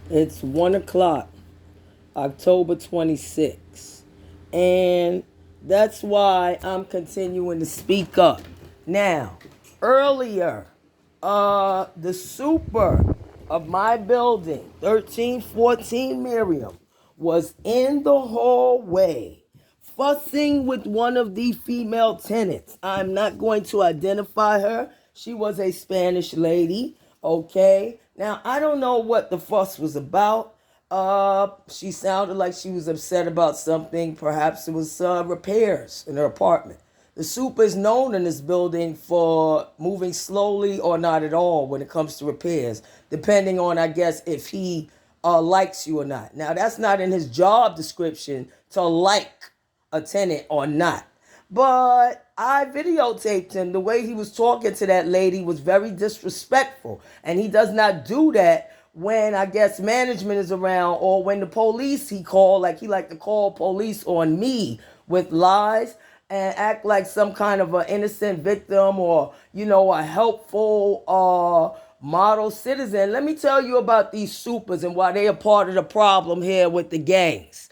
It's 1 o'clock, October 26th. And that's why I'm continuing to speak up. Now, earlier, the super of my building, 1314 Merriam, was in the hallway fussing with one of the female tenants. I'm not going to identify her. She was a Spanish lady. Okay. Now, I don't know what the fuss was about. She sounded like she was upset about something. Perhaps it was repairs in her apartment. The super is known in this building for moving slowly or not at all when it comes to repairs, depending on, I guess, if he likes you or not. Now, that's not in his job description to like a tenant or not. But I videotaped him. The way he was talking to that lady was very disrespectful. And he does not do that when, I guess, management is around, or when the police he called, like he liked to call police on me with lies and act like some kind of an innocent victim, or, a helpful model citizen. Let me tell you about these supers and why they are part of the problem here with the gangs.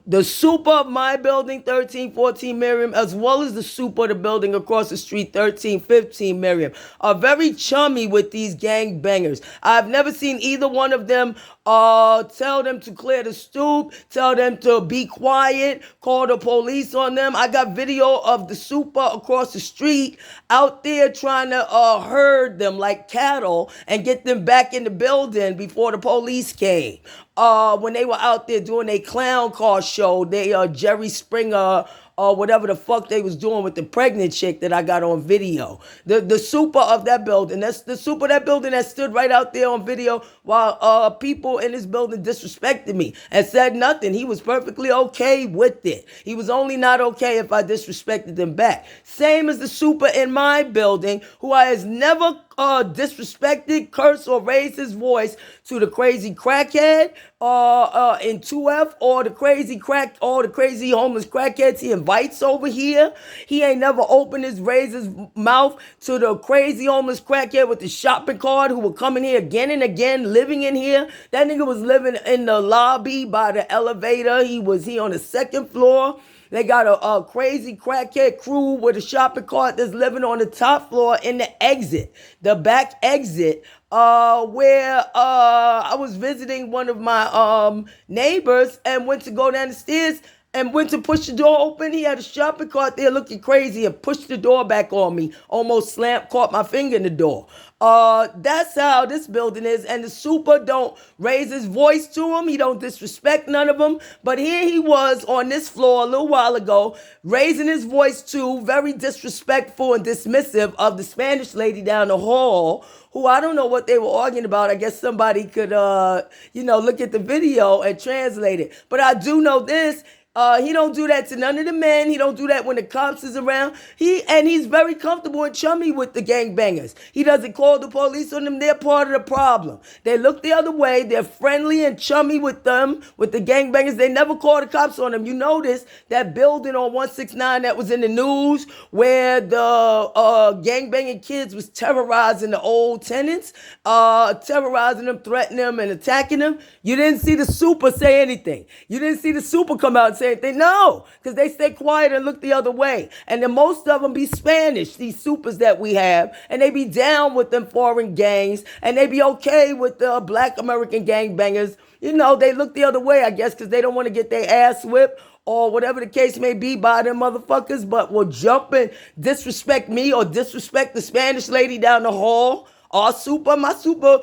The super of my building, 1314 Merriam, as well as the super of the building across the street, 1315 Merriam, are very chummy with these gangbangers. I've never seen either one of them tell them to clear the stoop, tell them to be quiet, call the police on them. I got video of the super across the street out there trying to herd them like cattle and get them back in the building before the police came. When they were out there doing a clown car show, they Jerry Springer or whatever the fuck they was doing with the pregnant chick that I got on video. The super of that building, that's the super of that building that stood right out there on video while people in this building disrespected me and said nothing. He was perfectly okay with it. He was only not okay if I disrespected them back. Same as the super in my building, who I has never disrespected, cursed, or raised his voice to the crazy crackhead in 2F, or the crazy homeless crackheads he invites over here. He ain't never raised his mouth to the crazy homeless crackhead with the shopping cart who would come in here again and again, living in here. That nigga was living in the lobby by the elevator. He on the second floor. They got a crazy crackhead crew with a shopping cart that's living on the top floor in the back exit, where I was visiting one of my neighbors and went to go down the stairs and went to push the door open. He had a shopping cart there looking crazy and pushed the door back on me. Almost caught my finger in the door. That's how this building is. And the super don't raise his voice to him. He don't disrespect none of them. But here he was on this floor a little while ago, raising his voice to, very disrespectful and dismissive of the Spanish lady down the hall, who I don't know what they were arguing about. I guess somebody could, look at the video and translate it. But I do know this. He don't do that to none of the men. He don't do that when the cops is around. He's very comfortable and chummy with the gangbangers. He doesn't call the police on them. They're part of the problem. They look the other way. They're friendly and chummy with them, with the gangbangers. They never call the cops on them. You notice that building on 169 that was in the news where the gangbanging kids was terrorizing the old tenants, terrorizing them, threatening them, and attacking them. You didn't see the super say anything. You didn't see the super come out and say anything. No, because they stay quiet and look the other way. And then most of them be Spanish, these supers that we have, and they be down with them foreign gangs, and they be okay with the black American gangbangers. They look the other way, I guess, because they don't want to get their ass whipped or whatever the case may be by them motherfuckers, but will jump and disrespect me or disrespect the Spanish lady down the hall. My super,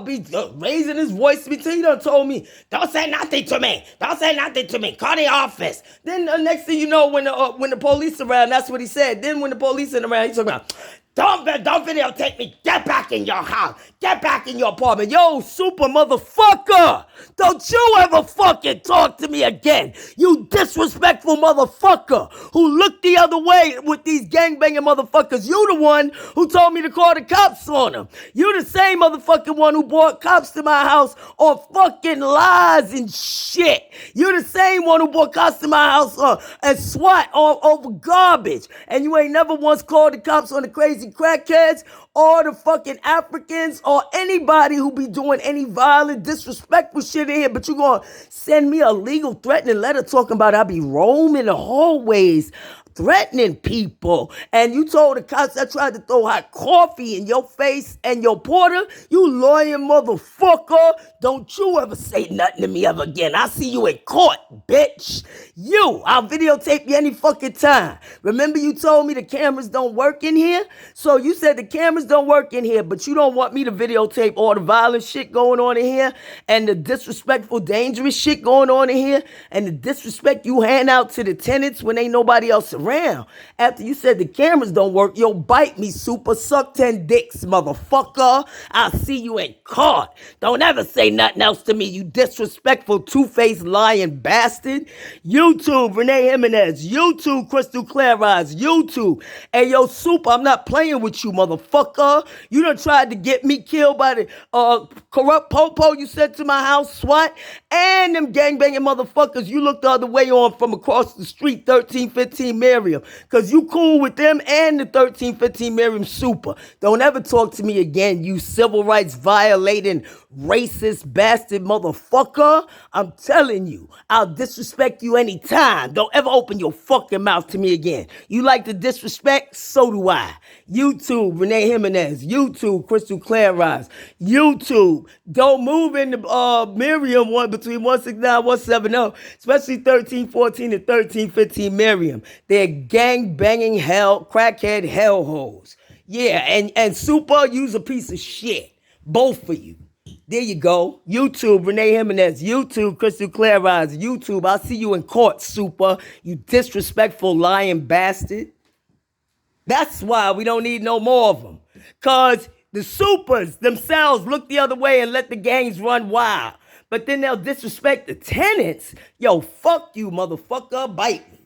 be raising his voice to me till he done told me, don't say nothing to me. Don't say nothing to me. Call the office. Then the next thing you know, when the police around, that's what he said. Then when the police are around, he's talking about, don't videotape me. Get back in your house. Get back in your apartment. Yo, super motherfucker. Don't you ever fucking talk to me again. You disrespectful motherfucker who looked the other way with these gangbanging motherfuckers. You the one who told me to call the cops on them. You the same motherfucking one who brought cops to my house on fucking lies and shit. You the same one who brought cops to my house and SWAT over garbage. And you ain't never once called the cops on the crazy crazy crackheads or the fucking Africans or anybody who be doing any violent, disrespectful shit in here, but you gonna send me a legal threatening letter talking about I be roaming the hallways threatening people, and you told the cops I tried to throw hot coffee in your face and your porter, you lawyer motherfucker, don't you ever say nothing to me ever again. I see you in court, bitch. I'll videotape you any fucking time. Remember you told me the cameras don't work in here? So you said the cameras don't work in here, but you don't want me to videotape all the violent shit going on in here and the disrespectful, dangerous shit going on in here and the disrespect you hand out to the tenants when ain't nobody else around. After you said the cameras don't work, yo, bite me, super, suck 10 dicks, motherfucker. I'll see you in court. Don't ever say nothing else to me, you disrespectful, two-faced, lying bastard. YouTube, Renee Jimenez. YouTube, Crystal Clear Eyes. YouTube. Hey, yo, Super, I'm not playing with you, motherfucker. You done tried to get me killed by the corrupt popo you sent to my house, SWAT, and them gangbanging motherfuckers you looked the other way on from across the street, 1315 Merriam. Because you cool with them and the 1315 Merriam Super. Don't ever talk to me again, you civil rights violating, racist bastard motherfucker. I'm telling you, I'll disrespect you anytime. Don't ever open your fucking mouth to me again. You like to disrespect? So do I. YouTube, Renee Jimenez. YouTube, Crystal Clear Eyes. YouTube, don't move in the Merriam one between 169 170, especially 1314 and 1315 Merriam. They're gang banging hell, crackhead hellholes. Yeah, and Super, use a piece of shit. Both of you. There you go. YouTube, Renee Jimenez. YouTube, Crystal Clear Eyes. YouTube, I'll see you in court, Super. You disrespectful lying bastard. That's why we don't need no more of them. Because the Supers themselves look the other way and let the gangs run wild. But then they'll disrespect the tenants. Yo, fuck you, motherfucker. Bite me.